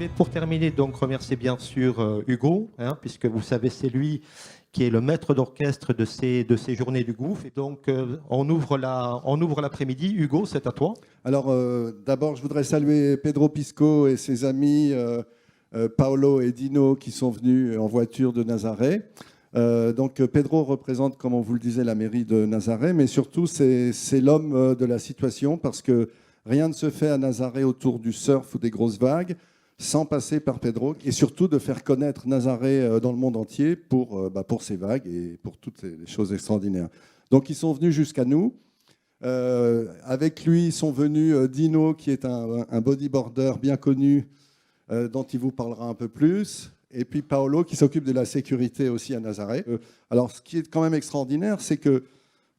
voulais pour terminer donc remercier bien sûr Hugo, puisque vous savez c'est lui qui est le maître d'orchestre de ces journées du gouffre. Et donc on ouvre l'après-midi. Hugo, c'est à toi. Alors d'abord je voudrais saluer Pedro Pisco et ses amis Paolo et Dino qui sont venus en voiture de Nazaré. Donc Pedro représente, comme on vous le disait, la mairie de Nazaré, mais surtout c'est l'homme de la situation parce que rien ne se fait à Nazaré autour du surf ou des grosses vagues sans passer par Pedro, et surtout de faire connaître Nazaré dans le monde entier pour ces vagues et pour toutes les choses extraordinaires. Donc ils sont venus jusqu'à nous. Avec lui sont venus Dino, qui est un bodyboarder bien connu, dont il vous parlera un peu plus, et puis Paolo, qui s'occupe de la sécurité aussi à Nazaré. Alors ce qui est quand même extraordinaire, c'est que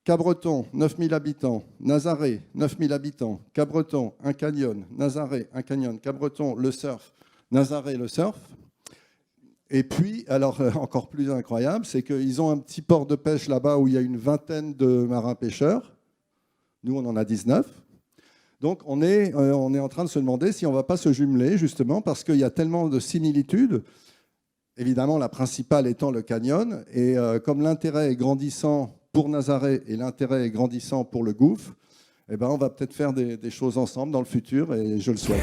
Cabreton, 9000 habitants. Nazaré, 9000 habitants. Cabreton, un canyon. Nazaré, un canyon. Cabreton, le surf. Nazaré, le surf. Et puis, alors encore plus incroyable, c'est qu'ils ont un petit port de pêche là-bas où il y a une vingtaine de marins-pêcheurs. Nous, on en a 19. Donc, on est en train de se demander si on ne va pas se jumeler, justement, parce qu'il y a tellement de similitudes. Évidemment, la principale étant le canyon. Et comme l'intérêt est grandissant pour Nazaré et l'intérêt est grandissant pour le gouffre, eh ben, on va peut-être faire des choses ensemble dans le futur et je le souhaite.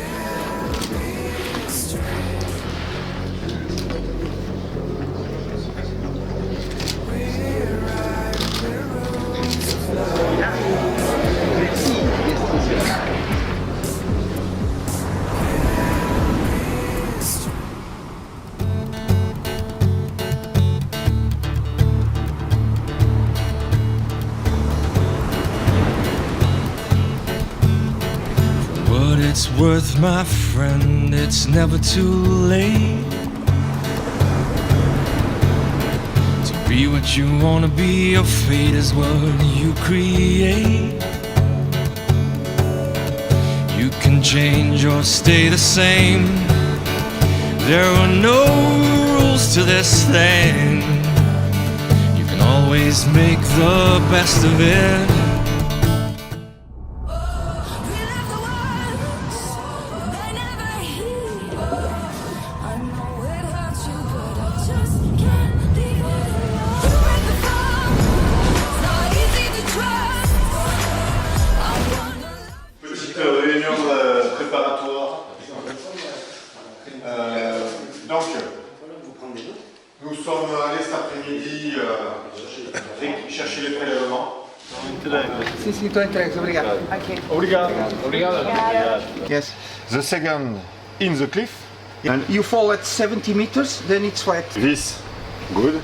It's worth, my friend, it's never too late to be what you wanna be. Your fate is what you create. You can change or stay the same. There are no rules to this thing. You can always make the best of it. Réunion préparatoire. Donc, nous sommes allés cet après-midi chercher les prélèvements. Sì, tu entrei, obrigado. Obrigado. Yes. The second in the cliff. And you fall at 70 meters, then it's wet. This good.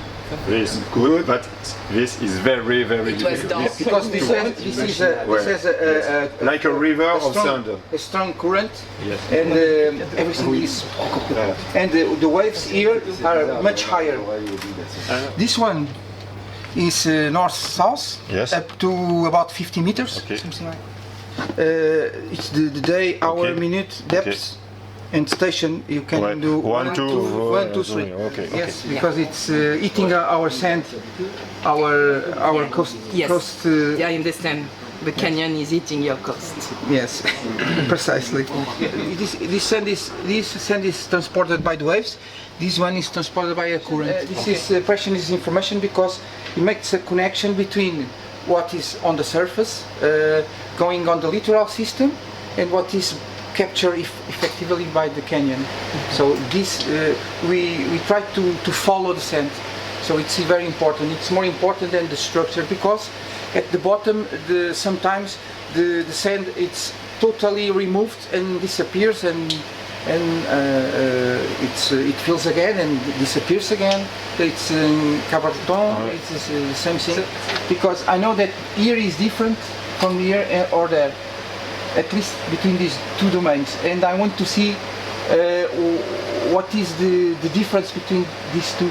This good, but this is very, very difficult. Because this has like a river of sand. A strong current, Yes. and everything is. And the waves here are much higher. This one is north-south, Yes. up to about 50 meters, Okay. something like. It's the day, hour, Okay. minute, depth. And station you can Right. do One, two, 1, 2, 3. okay, Yes, because it's eating our sand, our coast. Yes. Coast, Yeah, I understand. The canyon is eating your coast. yes, precisely. This sand is transported by the waves. This one is transported by a current. This is pressure is information because it makes a connection between what is on the surface, going on the littoral system, and what is captured effectively by the canyon. So this we try to follow the sand. So it's very important. It's more important than the structure because at the bottom sometimes the sand it's totally removed and disappears and it fills again and disappears again. It's Cabreton, it's the same thing. Because I know that here is different from here or there. At least between these two domains, and I want to see what is the difference between these two.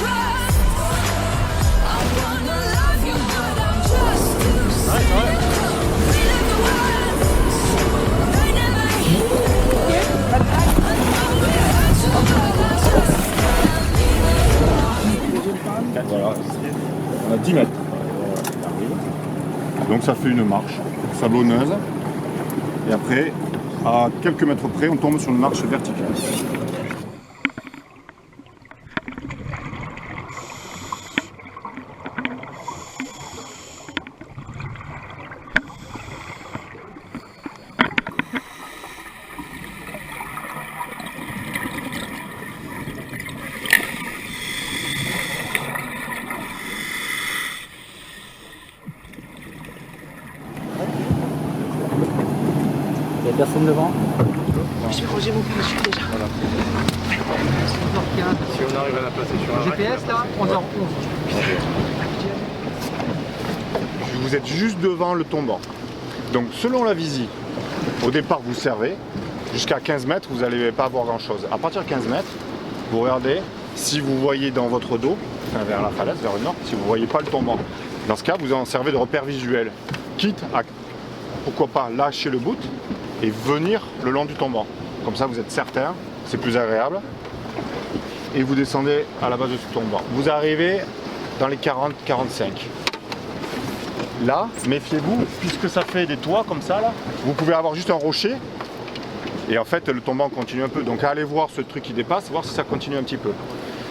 Trust Donc ça fait une marche sablonneuse. Et après, à quelques mètres près, on tombe sur une marche verticale. Il n'y a personne devant. Je vais ranger mon parachute déjà. Si on arrive à la placer sur un GPS là, 11h11. Vous êtes juste devant le tombant. Donc selon la visie, au départ vous servez, jusqu'à 15 mètres vous n'allez pas voir grand chose. À partir de 15 mètres, vous regardez, si vous voyez dans votre dos, enfin vers la falaise, vers le nord, si vous ne voyez pas le tombant. Dans ce cas, vous en servez de repère visuel, quitte à, pourquoi pas, lâcher le bout et venir le long du tombant. Comme ça vous êtes certain, c'est plus agréable. Et vous descendez à la base de ce tombant. Vous arrivez dans les 40-45. Là, méfiez-vous, puisque ça fait des toits comme ça, là, vous pouvez avoir juste un rocher, et en fait, le tombant continue un peu. Donc allez voir ce truc qui dépasse, voir si ça continue un petit peu.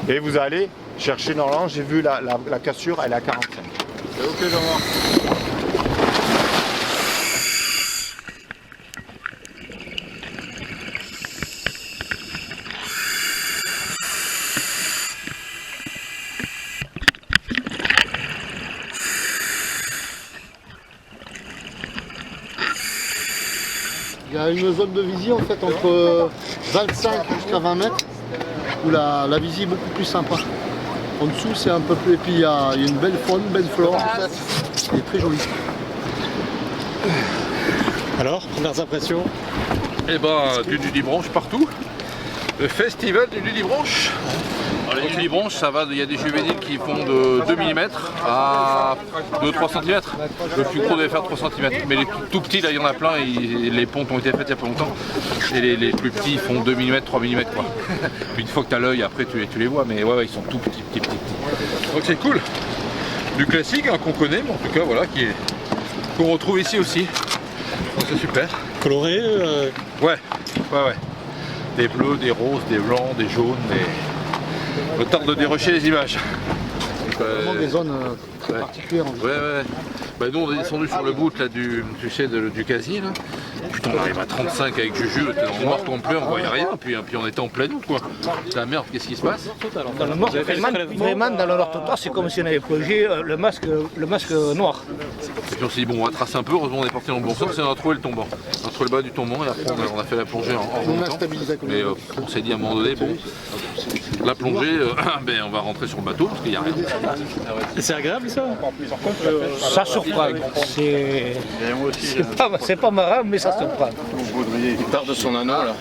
Et vous allez chercher, normalement, j'ai vu la cassure, elle est à 45. C'est ok, Jean-Marc. Il y a une zone de visie en fait entre 25 jusqu'à 20 mètres où la visie est beaucoup plus sympa. En dessous c'est un peu plus... Et puis il y a une belle faune, une belle flore en fait. Elle est très jolie. Alors, premières impressions? Eh ben, du nudibranche partout. Le festival du nudibranche. Alors, les nudibranches, ça va, il y a des juvéniles qui font de 2 mm à 2-3 cm. Le plus gros devait faire 3 cm. Mais les tout petits, là, il y en a plein. Les pontes ont été faites il y a pas longtemps. Et les plus petits, ils font 2 mm, 3 mm. Quoi. Puis une fois que tu as l'œil, après, tu les vois. Mais ouais, ils sont tout petits. Donc c'est cool. Du classique hein, qu'on connaît, mais en tout cas, voilà, qu'on retrouve ici aussi. Donc c'est super. Coloré Ouais. Des bleus, des roses, des blancs, des jaunes, le temps de dérocher les images. Vraiment des zones particulières. Ouais. Bah nous on est descendu sur le bout là, du casier là. Putain on arrive à 35 avec Juju, on était dans le noir complet, on voyait rien, puis on était en pleine août quoi. La merde, qu'est-ce qui se passe? Dans le noir, vraiment dans le noir total, c'est comme si on avait plongé le masque noir. Et puis on s'est dit bon on va tracer un peu, heureusement on est parti dans le bon sens et on a trouvé le tombant. On a trouvé le bas du tombant et après on a fait la plongée en remontant. Mais on s'est dit à un moment donné, bon, la plongée, ben, on va rentrer sur le bateau parce qu'il n'y a rien. C'est agréable ça? Ça surprend. C'est pas marrant, mais ça surprend. Il part de son anneau là.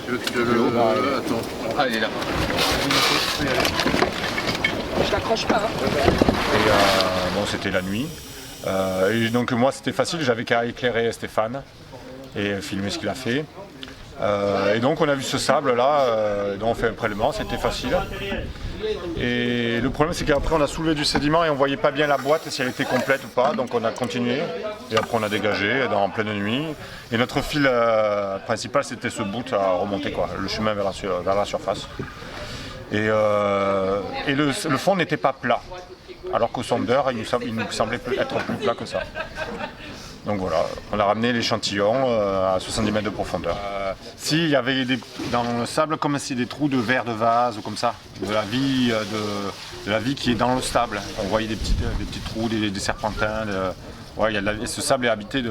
Attends. Ah il est là. Je l'accroche pas. Hein. Et bon c'était la nuit. Et donc moi c'était facile, j'avais qu'à éclairer Stéphane et filmer ce qu'il a fait. Et donc on a vu ce sable là, dont on fait un prélèvement, c'était facile. Et le problème c'est qu'après on a soulevé du sédiment et on voyait pas bien la boîte si elle était complète ou pas, donc on a continué et après on a dégagé en pleine nuit. Et notre fil principal c'était ce bout à remonter quoi, le chemin vers la surface. Et le fond n'était pas plat, alors qu'au sondeur il nous semblait être plus plat que ça. Donc voilà, on a ramené l'échantillon à 70 mètres de profondeur. S'il y avait dans le sable comme si des trous de verre de vase ou comme ça, de la vie qui est dans le sable. On voyait des petits trous, des serpentins. Ouais, ce sable est habité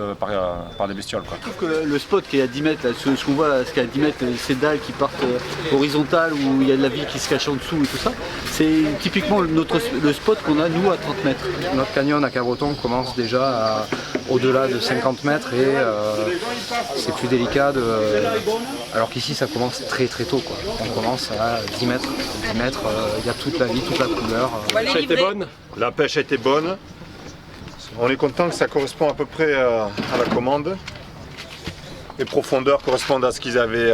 par des bestioles. Quoi. Je trouve que le spot qui est à 10 mètres, là, ce qu'on voit, ce qui est à 10 mètres, ces dalles qui partent horizontales où il y a de la vie qui se cache en dessous et tout ça, c'est typiquement le spot qu'on a nous à 30 mètres. Notre canyon à Cabreton commence déjà au-delà de 50 mètres et c'est plus délicat alors qu'ici ça commence très très tôt. Quoi. On commence à 10 mètres. 10 mètres, il y a toute la vie, toute la couleur. La pêche a été bonne? La pêche a été bonne. On est content que ça correspond à peu près à la commande. Les profondeurs correspondent à ce qu'ils avaient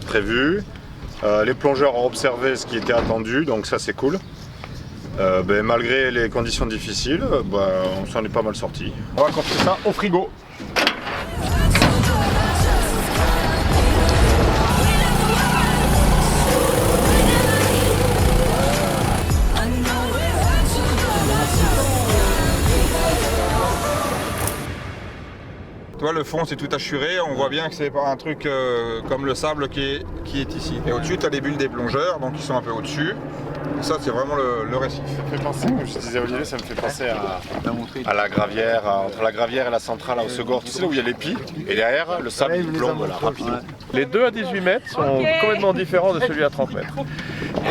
prévu. Les plongeurs ont observé ce qui était attendu, donc ça c'est cool. Malgré les conditions difficiles, on s'en est pas mal sorti. On va compter ça au frigo. Tu vois, le fond c'est tout assuré, on voit bien que c'est pas un truc comme le sable qui est ici. Et au-dessus tu as les bulles des plongeurs, donc ils sont un peu au-dessus. Et ça c'est vraiment le récif. Ça me fait penser, comme je disais Olivier, ça me fait penser à la gravière, entre la gravière et la centrale à Hossegor, tu sais là où il y a les pieds, et derrière le sable il plombe là, rapidement. Les deux à 18 mètres sont complètement différents de celui à 30 mètres.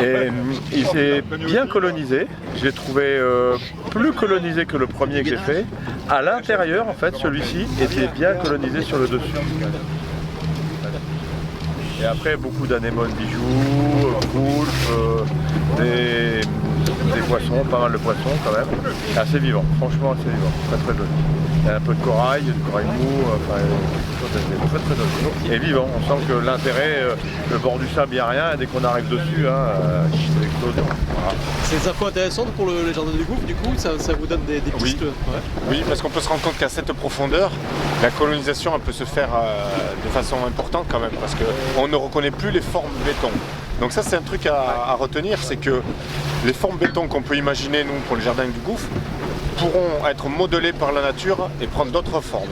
Et il s'est bien colonisé, j'ai trouvé plus colonisé que le premier que j'ai fait. À l'intérieur, en fait, celui-ci était bien colonisé sur le dessus. Et après, beaucoup d'anémones bijoux, poulpes, des poissons, pas mal de poissons quand même. Et assez vivant, franchement assez vivant, très très joli. Il y a un peu de corail mou, très très joli. Et vivant, on sent que l'intérêt, le bord du sable, il n'y a rien, et dès qu'on arrive dessus, c'est explosion. Voilà. C'est des infos intéressantes pour les jardins du gouffre, du coup, ça vous donne des pistes. Oui, parce qu'on peut se rendre compte qu'à cette profondeur, la colonisation elle peut se faire de façon importante quand même, parce qu'on ne reconnaît plus les formes béton. Donc ça c'est un truc à retenir, c'est que les formes béton qu'on peut imaginer nous pour les jardins du gouffre pourront être modelées par la nature et prendre d'autres formes.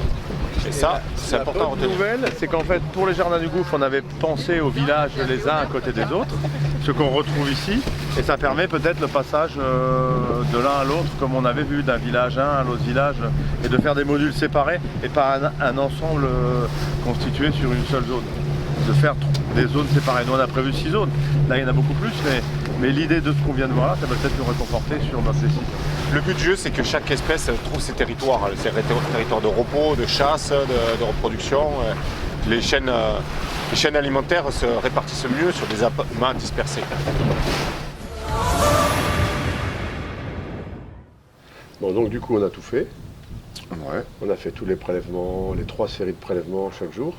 Et ça, c'est important à retenir. La bonne nouvelle, c'est qu'en fait, pour les jardins du gouffre, on avait pensé aux villages les uns à côté des autres, ce qu'on retrouve ici, et ça permet peut-être le passage de l'un à l'autre, comme on avait vu d'un village 1 à l'autre village, et de faire des modules séparés, et pas un ensemble constitué sur une seule zone. De faire des zones séparées. Nous, on a prévu 6 zones. Là, il y en a beaucoup plus, mais l'idée de ce qu'on vient de voir là, ça va peut-être nous réconforter sur notre décision. Le but du jeu, c'est que chaque espèce trouve ses territoires, ses territoires de repos, de chasse, de reproduction. Les chaînes alimentaires se répartissent mieux sur des amas dispersés. Bon, donc du coup, on a tout fait. Ouais. On a fait tous les prélèvements, les 3 séries de prélèvements chaque jour.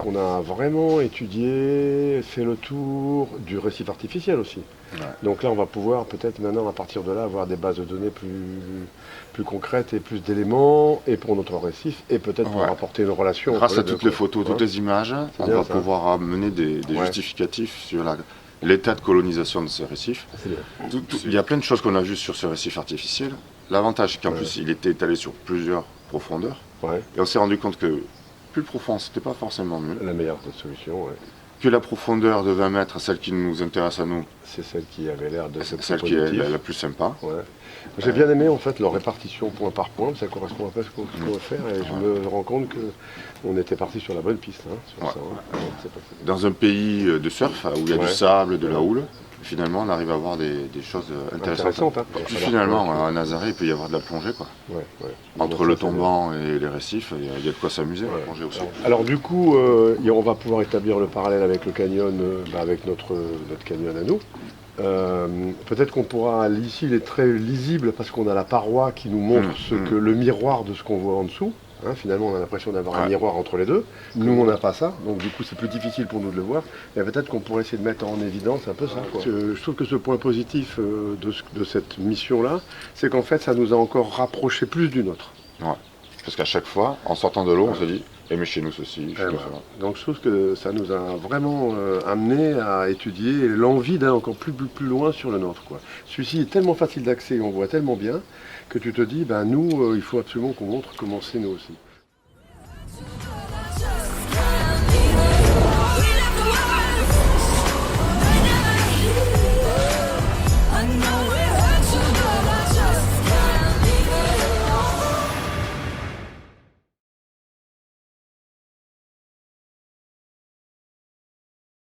On a vraiment étudié, fait le tour du récif artificiel aussi. Ouais. Donc là, on va pouvoir peut-être maintenant, à partir de là, avoir des bases de données plus concrètes et plus d'éléments, et pour notre récif, et peut-être pour apporter une relation. Grâce à toutes les photos, toutes les images, on va pouvoir amener des justificatifs sur l'état de colonisation de ce récif. Il y a plein de choses qu'on a vues sur ce récif artificiel. L'avantage, c'est qu'en plus, il était étalé sur plusieurs profondeurs. Ouais. Et on s'est rendu compte que plus profond, c'était pas forcément mieux. La meilleure solution, ouais. Que la profondeur de 20 mètres, celle qui nous intéresse à nous, c'est celle qui avait l'air de c'est celle qui est la plus sympa. Ouais. J'ai bien aimé en fait leur répartition point par point, ça correspond un peu à ce qu'on veut faire, et je me rends compte qu'on était parti sur la bonne piste. Sur ça, Dans un pays de surf, où il y a du sable, de la houle, finalement on arrive à avoir des choses intéressantes. Puis finalement, à Nazaré, il peut y avoir de la plongée. Quoi. Entre le tombant et les récifs, il y a de quoi s'amuser à plonger aussi. Alors du coup, on va pouvoir établir le parallèle avec le canyon, avec notre canyon à nous. Peut-être qu'on pourra, ici il est très lisible parce qu'on a la paroi qui nous montre le miroir de ce qu'on voit en dessous. Finalement, on a l'impression d'avoir un miroir entre les deux. Nous, on n'a pas ça, donc du coup, c'est plus difficile pour nous de le voir. Mais peut-être qu'on pourrait essayer de mettre en évidence un peu ça. Quoi. Je trouve que ce point positif de cette mission-là, c'est qu'en fait, ça nous a encore rapprochés plus d'une autre. Ouais. Parce qu'à chaque fois, en sortant de l'eau, on se dit « mais chez nous ceci, chez nous ça ». Donc je trouve que ça nous a vraiment amené à étudier l'envie d'aller encore plus loin sur le nôtre. Celui-ci est tellement facile d'accès, on voit tellement bien, que tu te dis, nous, il faut absolument qu'on montre comment c'est nous aussi.